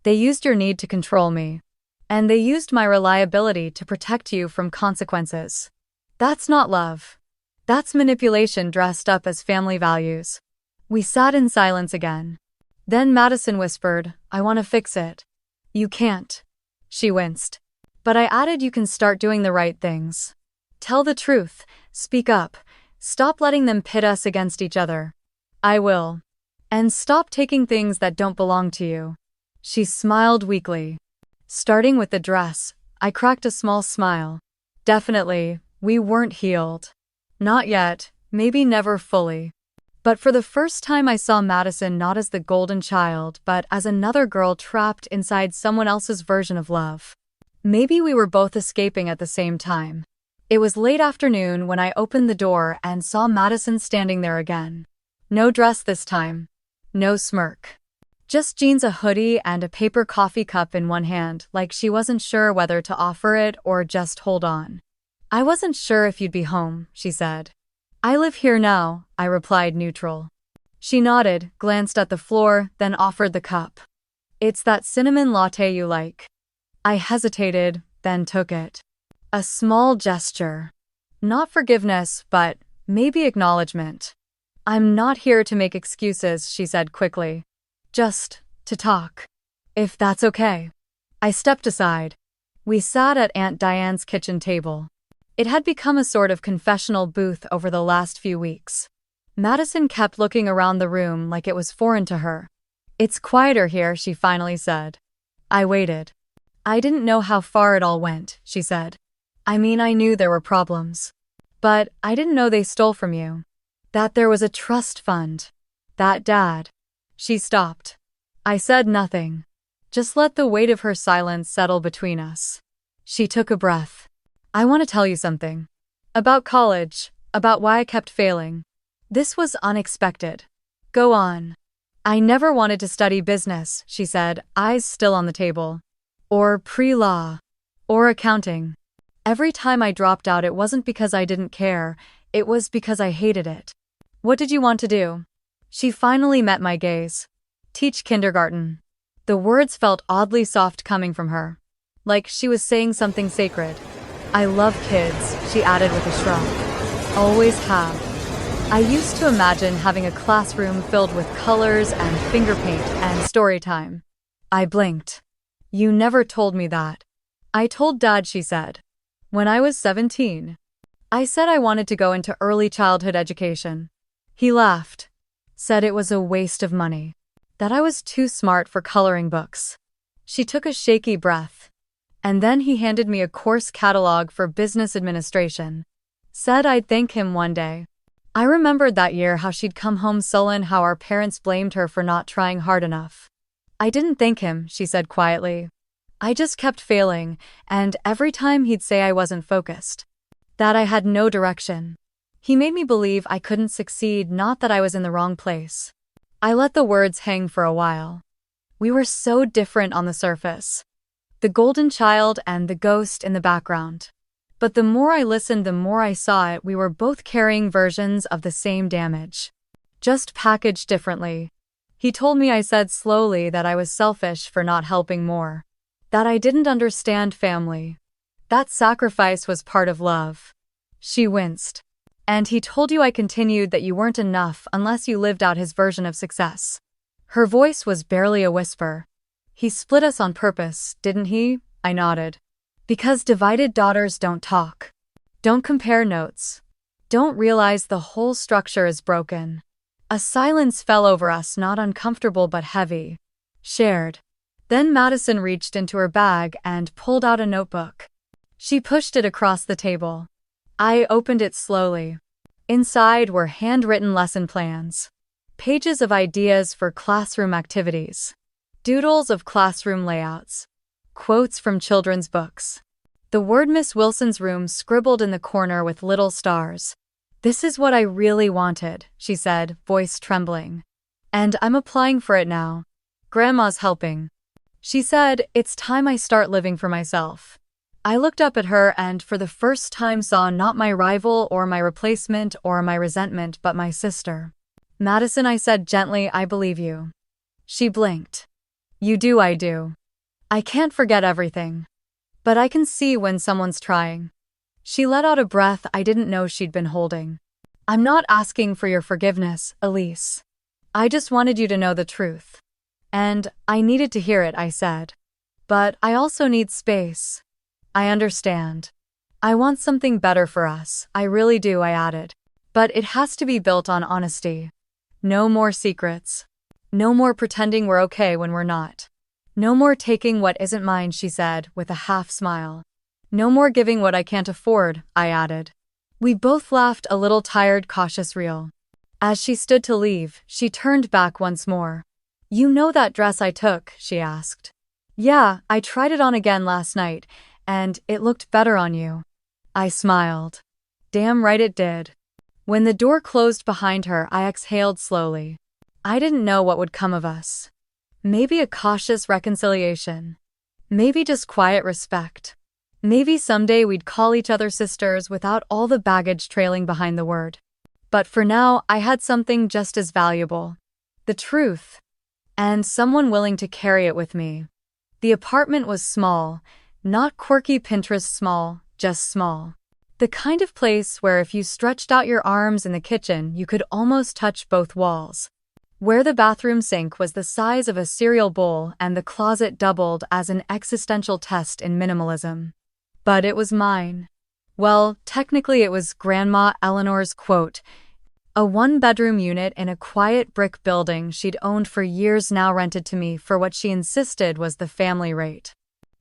They used your need to control me. And they used my reliability to protect you from consequences. That's not love. That's manipulation dressed up as family values. We sat in silence again. Then Madison whispered, I want to fix it. You can't. She winced. But I added you can start doing the right things. Tell the truth, speak up, stop letting them pit us against each other. I will. And stop taking things that don't belong to you. She smiled weakly. Starting with the dress, I cracked a small smile. Definitely, we weren't healed. Not yet, maybe never fully. But for the first time I saw Madison not as the golden child, but as another girl trapped inside someone else's version of love. Maybe we were both escaping at the same time. It was late afternoon when I opened the door and saw Madison standing there again. No dress this time. No smirk. Just jeans, a hoodie, and a paper coffee cup in one hand, like she wasn't sure whether to offer it or just hold on. I wasn't sure if you'd be home, she said. I live here now, I replied neutral. She nodded, glanced at the floor, then offered the cup. It's that cinnamon latte you like. I hesitated, then took it. A small gesture. Not forgiveness, but maybe acknowledgement. I'm not here to make excuses, she said quickly. Just to talk. If that's okay. I stepped aside. We sat at Aunt Diane's kitchen table. It had become a sort of confessional booth over the last few weeks. Madison kept looking around the room like it was foreign to her. It's quieter here, she finally said. I waited. I didn't know how far it all went, she said. I mean, I knew there were problems. But I didn't know they stole from you. That there was a trust fund. That Dad. She stopped. I said nothing. Just let the weight of her silence settle between us. She took a breath. I want to tell you something. About college, about why I kept failing. This was unexpected. Go on. I never wanted to study business, she said, eyes still on the table. Or pre-law. Or accounting. Every time I dropped out, it wasn't because I didn't care, it was because I hated it. What did you want to do? She finally met my gaze. Teach kindergarten. The words felt oddly soft coming from her. Like she was saying something sacred. I love kids, she added with a shrug. Always have. I used to imagine having a classroom filled with colors and finger paint and story time. I blinked. You never told me that. I told Dad, she said. When I was 17. I said I wanted to go into early childhood education. He laughed. Said it was a waste of money. That I was too smart for coloring books. She took a shaky breath. And then he handed me a course catalog for business administration. Said I'd thank him one day. I remembered that year how she'd come home sullen, how our parents blamed her for not trying hard enough. I didn't thank him, she said quietly. I just kept failing, and every time he'd say I wasn't focused. That I had no direction. He made me believe I couldn't succeed, not that I was in the wrong place. I let the words hang for a while. We were so different on the surface. The golden child and the ghost in the background. But the more I listened, the more I saw it. We were both carrying versions of the same damage. Just packaged differently. He told me, I said slowly, that I was selfish for not helping more. That I didn't understand family. That sacrifice was part of love. She winced. And he told you, I continued, that you weren't enough unless you lived out his version of success. Her voice was barely a whisper. He split us on purpose, didn't he? I nodded. Because divided daughters don't talk. Don't compare notes. Don't realize the whole structure is broken. A silence fell over us, not uncomfortable but heavy. Shared. Then Madison reached into her bag and pulled out a notebook. She pushed it across the table. I opened it slowly. Inside were handwritten lesson plans. Pages of ideas for classroom activities. Doodles of classroom layouts. Quotes from children's books. The word Miss Wilson's room scribbled in the corner with little stars. This is what I really wanted, she said, voice trembling. And I'm applying for it now. Grandma's helping. She said, it's time I start living for myself. I looked up at her and for the first time saw not my rival or my replacement or my resentment, but my sister. Madison, I said gently, I believe you. She blinked. You do, I do. I can't forget everything. But I can see when someone's trying. She let out a breath I didn't know she'd been holding. I'm not asking for your forgiveness, Elise. I just wanted you to know the truth. And I needed to hear it, I said. But I also need space. I understand. I want something better for us, I really do, I added. But it has to be built on honesty. No more secrets. No more pretending we're okay when we're not. No more taking what isn't mine, she said, with a half smile. No more giving what I can't afford, I added. We both laughed, a little tired, cautious, real. As she stood to leave, she turned back once more. You know that dress I took? She asked. Yeah, I tried it on again last night, and it looked better on you. I smiled. Damn right it did. When the door closed behind her, I exhaled slowly. I didn't know what would come of us. Maybe a cautious reconciliation. Maybe just quiet respect. Maybe someday we'd call each other sisters without all the baggage trailing behind the word. But for now, I had something just as valuable. The truth. And someone willing to carry it with me. The apartment was small, not quirky Pinterest small, just small. The kind of place where if you stretched out your arms in the kitchen, you could almost touch both walls. Where the bathroom sink was the size of a cereal bowl and the closet doubled as an existential test in minimalism. But it was mine. Well, technically it was Grandma Eleanor's, quote, a one-bedroom unit in a quiet brick building she'd owned for years, now rented to me for what she insisted was the family rate.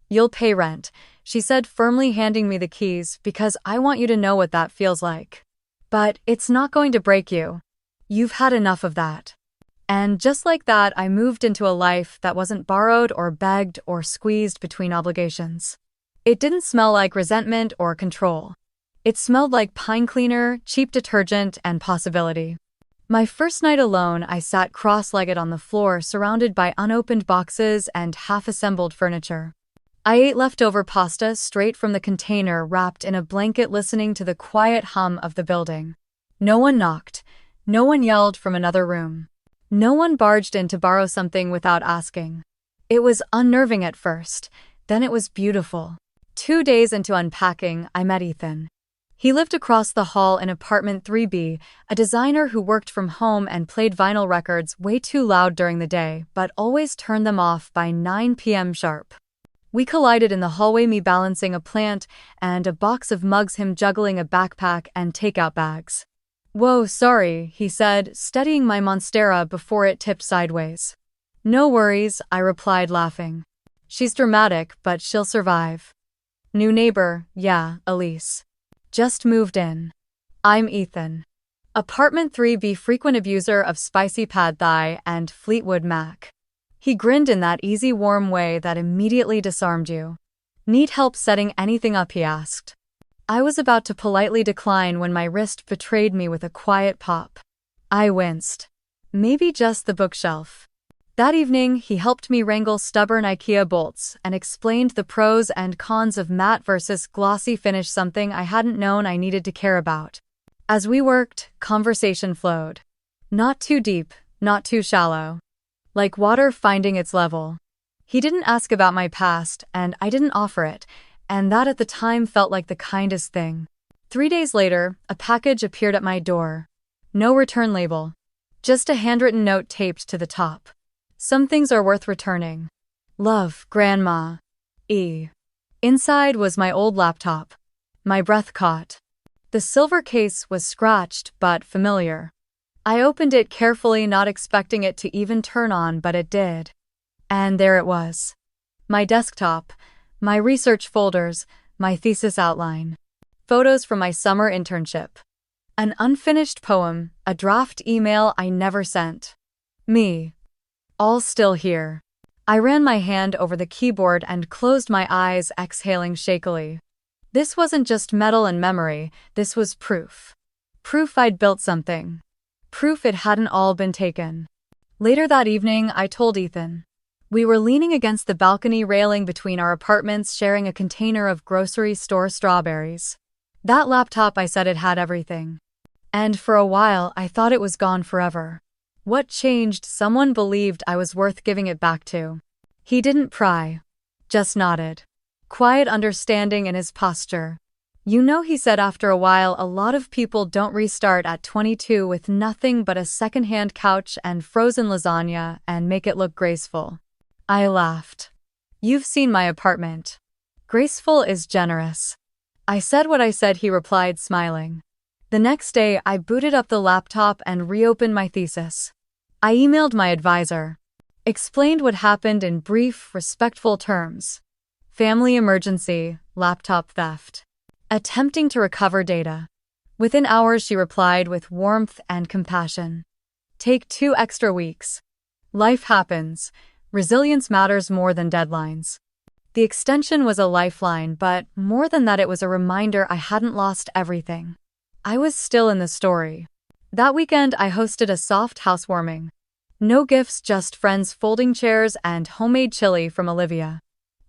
You'll pay rent, she said, firmly handing me the keys, because I want you to know what that feels like. But it's not going to break you. You've had enough of that. And just like that, I moved into a life that wasn't borrowed or begged or squeezed between obligations. It didn't smell like resentment or control. It smelled like pine cleaner, cheap detergent, and possibility. My first night alone, I sat cross-legged on the floor, surrounded by unopened boxes and half-assembled furniture. I ate leftover pasta straight from the container, wrapped in a blanket, listening to the quiet hum of the building. No one knocked. No one yelled from another room. No one barged in to borrow something without asking. It was unnerving at first, then it was beautiful. 2 days into unpacking, I met Ethan. He lived across the hall in apartment 3B, a designer who worked from home and played vinyl records way too loud during the day, but always turned them off by 9 p.m. sharp. We collided in the hallway, me balancing a plant and a box of mugs, him juggling a backpack and takeout bags. Whoa, sorry, he said, steadying my monstera before it tipped sideways. No worries, I replied, laughing. She's dramatic, but she'll survive. New neighbor, yeah, Elise. Just moved in. I'm Ethan. Apartment 3B, frequent abuser of spicy pad thai and Fleetwood Mac. He grinned in that easy, warm way that immediately disarmed you. Need help setting anything up, he asked. I was about to politely decline when my wrist betrayed me with a quiet pop. I winced. Maybe just the bookshelf. That evening, he helped me wrangle stubborn IKEA bolts and explained the pros and cons of matte versus glossy finish, something I hadn't known I needed to care about. As we worked, conversation flowed. Not too deep, not too shallow. Like water finding its level. He didn't ask about my past, and I didn't offer it, and that at the time felt like the kindest thing. 3 days later, a package appeared at my door. No return label. Just a handwritten note taped to the top. Some things are worth returning. Love, Grandma. E. Inside was my old laptop. My breath caught. The silver case was scratched but familiar. I opened it carefully, not expecting it to even turn on, but it did. And there it was. My desktop, my research folders, my thesis outline. Photos from my summer internship. An unfinished poem, a draft email I never sent. Me. All still here. I ran my hand over the keyboard and closed my eyes, exhaling shakily. This wasn't just metal and memory, this was proof. Proof I'd built something. Proof it hadn't all been taken. Later that evening, I told Ethan. We were leaning against the balcony railing between our apartments, sharing a container of grocery store strawberries. That laptop, I said, it had everything. And for a while, I thought it was gone forever. What changed? Someone believed I was worth giving it back to. He didn't pry, just nodded. Quiet understanding in his posture. You know, he said after a while, a lot of people don't restart at 22 with nothing but a secondhand couch and frozen lasagna and make it look graceful. I laughed. You've seen my apartment. Graceful is generous. I said what I said, he replied, smiling. The next day, I booted up the laptop and reopened my thesis. I emailed my advisor. Explained what happened in brief, respectful terms. Family emergency, laptop theft. Attempting to recover data. Within hours, she replied with warmth and compassion. Take 2 extra weeks. Life happens. Resilience matters more than deadlines. The extension was a lifeline, but more than that, it was a reminder I hadn't lost everything. I was still in the story. That weekend, I hosted a soft housewarming. No gifts, just friends, folding chairs, and homemade chili from Olivia.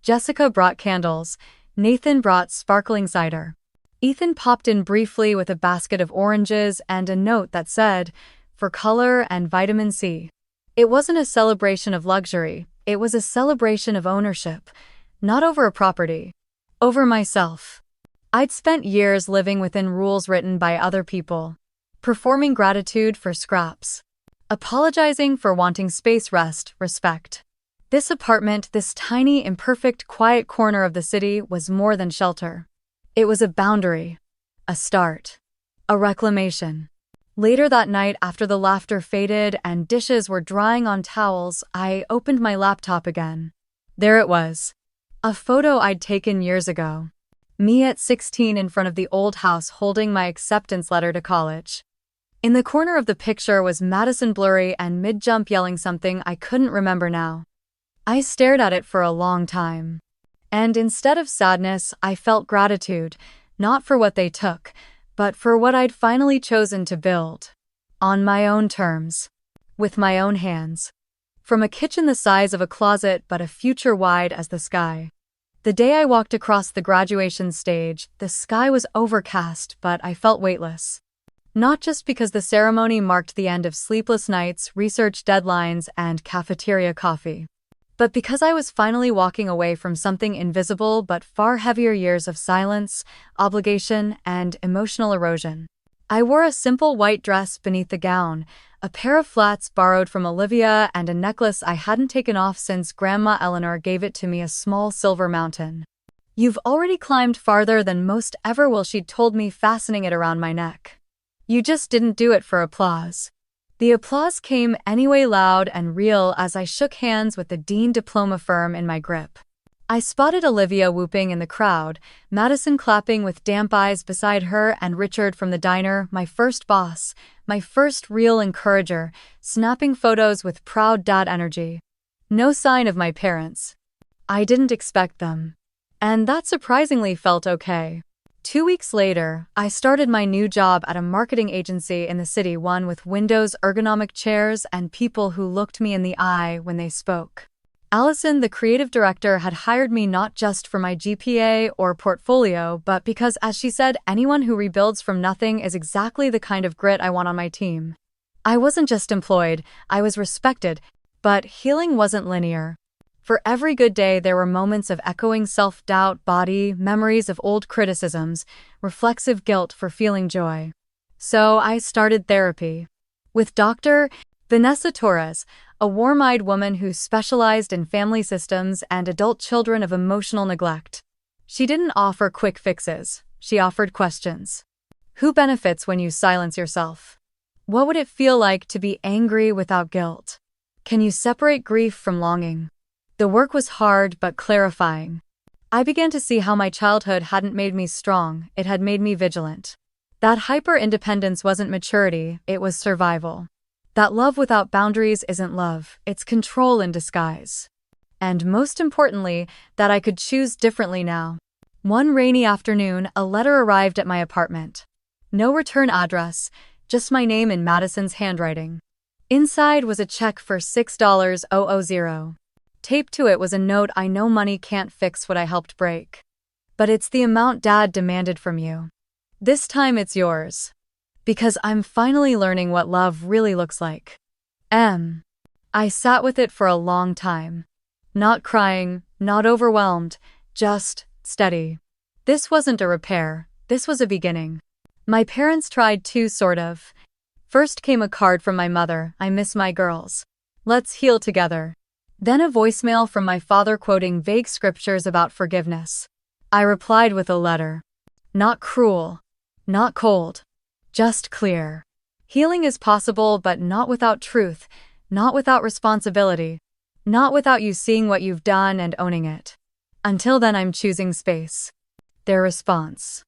Jessica brought candles. Nathan brought sparkling cider. Ethan popped in briefly with a basket of oranges and a note that said, "For color and vitamin C." It wasn't a celebration of luxury, it was a celebration of ownership. Not over a property. Over myself. I'd spent years living within rules written by other people. Performing gratitude for scraps. Apologizing for wanting space, rest, respect. This apartment, this tiny, imperfect, quiet corner of the city, was more than shelter. It was a boundary. A start. A reclamation. Later that night, after the laughter faded and dishes were drying on towels, I opened my laptop again. There it was. A photo I'd taken years ago. Me at 16 in front of the old house holding my acceptance letter to college. In the corner of the picture was Madison, blurry and mid-jump, yelling something I couldn't remember now. I stared at it for a long time. And instead of sadness, I felt gratitude, not for what they took, but for what I'd finally chosen to build. On my own terms. With my own hands. From a kitchen the size of a closet but a future wide as the sky. The day I walked across the graduation stage, the sky was overcast, but I felt weightless. Not just because the ceremony marked the end of sleepless nights, research deadlines, and cafeteria coffee. But because I was finally walking away from something invisible but far heavier: years of silence, obligation, and emotional erosion. I wore a simple white dress beneath the gown, a pair of flats borrowed from Olivia, and a necklace I hadn't taken off since Grandma Eleanor gave it to me, a small silver mountain. "You've already climbed farther than most ever will," she'd told me, fastening it around my neck. "You just didn't do it for applause." The applause came anyway, loud and real, as I shook hands with the dean diploma firm in my grip. I spotted Olivia whooping in the crowd, Madison clapping with damp eyes beside her, and Richard from the diner, my first boss, my first real encourager, snapping photos with proud dad energy. No sign of my parents. I didn't expect them. And that surprisingly felt okay. 2 weeks later, I started my new job at a marketing agency in the city, one with windows, ergonomic chairs, and people who looked me in the eye when they spoke. Allison, the creative director, had hired me not just for my GPA or portfolio, but because, as she said, anyone who rebuilds from nothing is exactly the kind of grit I want on my team. I wasn't just employed, I was respected, but healing wasn't linear. For every good day, there were moments of echoing self-doubt, body, memories of old criticisms, reflexive guilt for feeling joy. So I started therapy. With Dr. Vanessa Torres, a warm-eyed woman who specialized in family systems and adult children of emotional neglect. She didn't offer quick fixes, she offered questions. Who benefits when you silence yourself? What would it feel like to be angry without guilt? Can you separate grief from longing? The work was hard but clarifying. I began to see how my childhood hadn't made me strong, it had made me vigilant. That hyper-independence wasn't maturity, it was survival. That love without boundaries isn't love, it's control in disguise. And most importantly, that I could choose differently now. One rainy afternoon, a letter arrived at my apartment. No return address, just my name in Madison's handwriting. Inside was a check for $6,000. Taped to it was a note: "I know money can't fix what I helped break. But it's the amount Dad demanded from you. This time it's yours. Because I'm finally learning what love really looks like." I sat with it for a long time. Not crying, not overwhelmed, just steady. This wasn't a repair, this was a beginning. My parents tried too, sort of. First came a card from my mother, "I miss my girls. Let's heal together." Then a voicemail from my father quoting vague scriptures about forgiveness. I replied with a letter. Not cruel. Not cold. Just clear. Healing is possible, but not without truth, not without responsibility, not without you seeing what you've done and owning it. Until then, I'm choosing space. Their response.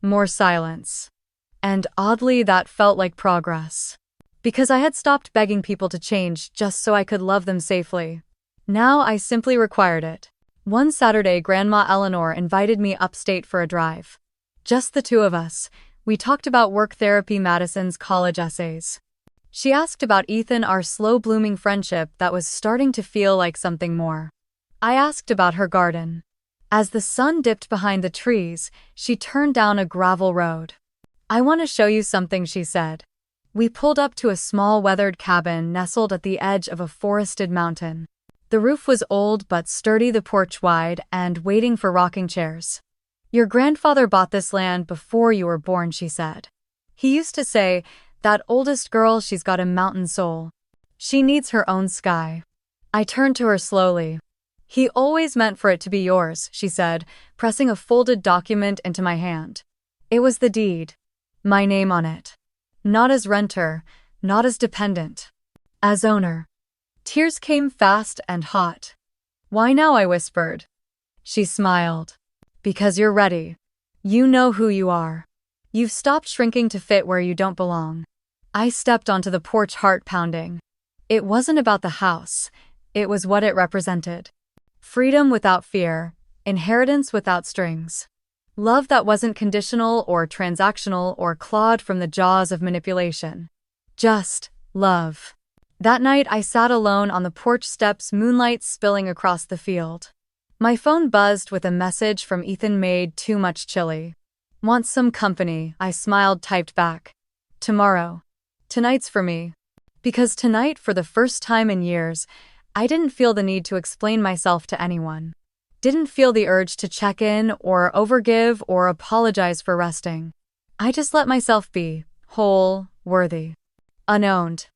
More silence. And oddly, that felt like progress. Because I had stopped begging people to change just so I could love them safely. Now I simply required it. One Saturday, Grandma Eleanor invited me upstate for a drive. Just the two of us. We talked about work therapy, Madison's college essays. She asked about Ethan, our slow-blooming friendship that was starting to feel like something more. I asked about her garden. As the sun dipped behind the trees, she turned down a gravel road. "I want to show you something," she said. We pulled up to a small weathered cabin nestled at the edge of a forested mountain. The roof was old but sturdy, the porch wide and waiting for rocking chairs. "Your grandfather bought this land before you were born," she said. "He used to say, 'That oldest girl, she's got a mountain soul. She needs her own sky.'" I turned to her slowly. "He always meant for it to be yours," she said, pressing a folded document into my hand. It was the deed. My name on it. Not as renter, not as dependent. As owner. Tears came fast and hot. "Why now?" I whispered. She smiled. "Because you're ready. You know who you are. You've stopped shrinking to fit where you don't belong." I stepped onto the porch, heart pounding. It wasn't about the house. It was what it represented. Freedom without fear, inheritance without strings. Love that wasn't conditional or transactional or clawed from the jaws of manipulation. Just love. That night I sat alone on the porch steps, moonlight spilling across the field. My phone buzzed with a message from Ethan, "Made too much chili. Want some company?" I smiled, typed back. "Tomorrow. Tonight's for me." Because tonight, for the first time in years, I didn't feel the need to explain myself to anyone. Didn't feel the urge to check in or overgive or apologize for resting. I just let myself be, whole, worthy, unowned.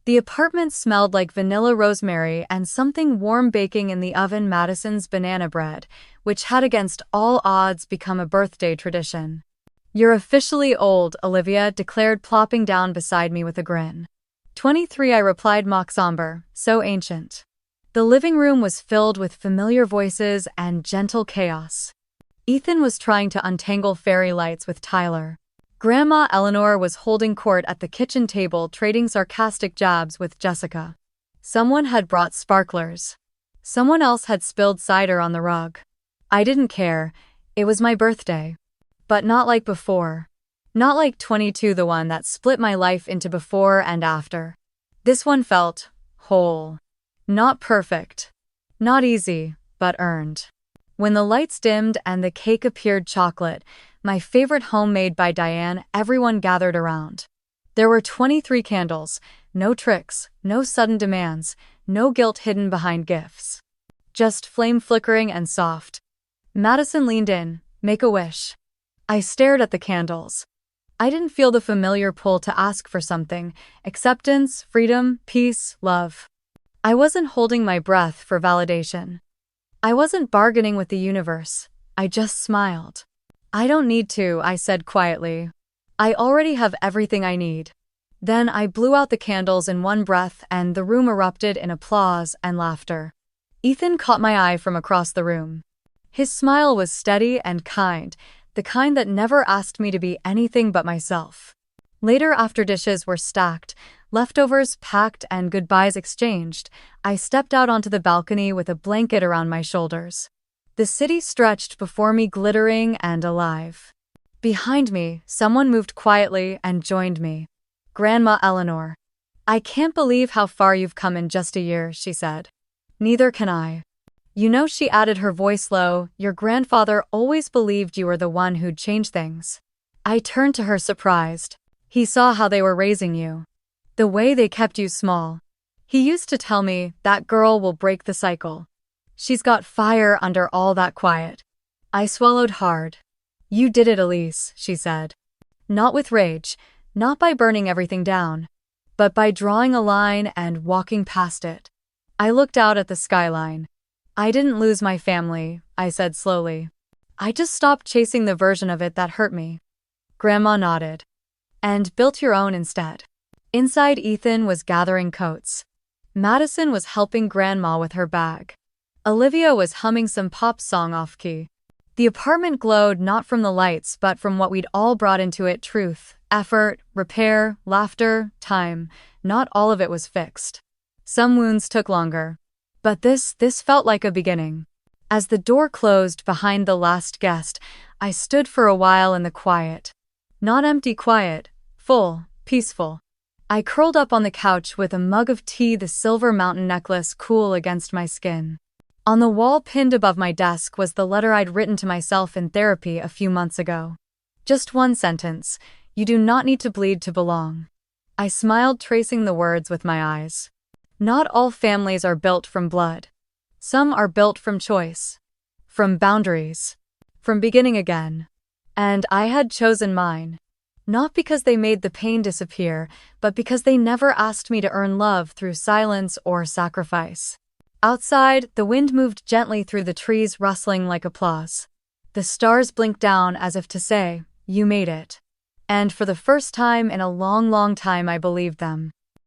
The apartment smelled like vanilla rosemary and something warm baking in the oven, Madison's banana bread, which had against all odds become a birthday tradition. "You're officially old," Olivia declared, plopping down beside me with a grin. 23, I replied, mock somber, so ancient. The living room was filled with familiar voices and gentle chaos. Ethan was trying to untangle fairy lights with Tyler. Grandma Eleanor was holding court at the kitchen table, trading sarcastic jabs with Jessica. Someone had brought sparklers. Someone else had spilled cider on the rug. I didn't care. It was my birthday. But not like before. Not like 22, the one that split my life into before and after. This one felt whole. Not perfect. Not easy, but earned. When the lights dimmed and the cake appeared, chocolate, my favorite, homemade by Diane, everyone gathered around. There were 23 candles, no tricks, no sudden demands, no guilt hidden behind gifts. Just flame flickering and soft. Madison leaned in, "Make a wish." I stared at the candles. I didn't feel the familiar pull to ask for something: acceptance, freedom, peace, love. I wasn't holding my breath for validation. I wasn't bargaining with the universe. I just smiled. "I don't need to," I said quietly. "I already have everything I need." Then I blew out the candles in one breath and the room erupted in applause and laughter. Ethan caught my eye from across the room. His smile was steady and kind, the kind that never asked me to be anything but myself. Later, after dishes were stacked, leftovers packed and goodbyes exchanged, I stepped out onto the balcony with a blanket around my shoulders. The city stretched before me, glittering and alive. Behind me, someone moved quietly and joined me. Grandma Eleanor. "I can't believe how far you've come in just a year," she said. "Neither can I. You know," she added, her voice low, "your grandfather always believed you were the one who'd change things." I turned to her, surprised. "He saw how they were raising you. The way they kept you small. He used to tell me, that girl will break the cycle. She's got fire under all that quiet. I swallowed hard. You did it, Elise, she said. Not with rage, not by burning everything down, but by drawing a line and walking past it. I looked out at the skyline. I didn't lose my family, I said slowly. I just stopped chasing the version of it that hurt me. Grandma nodded. And built your own instead. Inside, Ethan was gathering coats. Madison was helping Grandma with her bag. Olivia was humming some pop song off-key. The apartment glowed not from the lights but from what we'd all brought into it: truth, effort, repair, laughter, time. Not all of it was fixed. Some wounds took longer. But this felt like a beginning. As the door closed behind the last guest, I stood for a while in the quiet. Not empty quiet, full, peaceful. I curled up on the couch with a mug of tea, the silver mountain necklace cool against my skin. On the wall pinned above my desk was the letter I'd written to myself in therapy a few months ago. Just one sentence: you do not need to bleed to belong. I smiled, tracing the words with my eyes. Not all families are built from blood. Some are built from choice. From boundaries. From beginning again. And I had chosen mine. Not because they made the pain disappear, but because they never asked me to earn love through silence or sacrifice. Outside, the wind moved gently through the trees, rustling like applause. The stars blinked down as if to say, you made it. And for the first time in a long, long time, I believed them.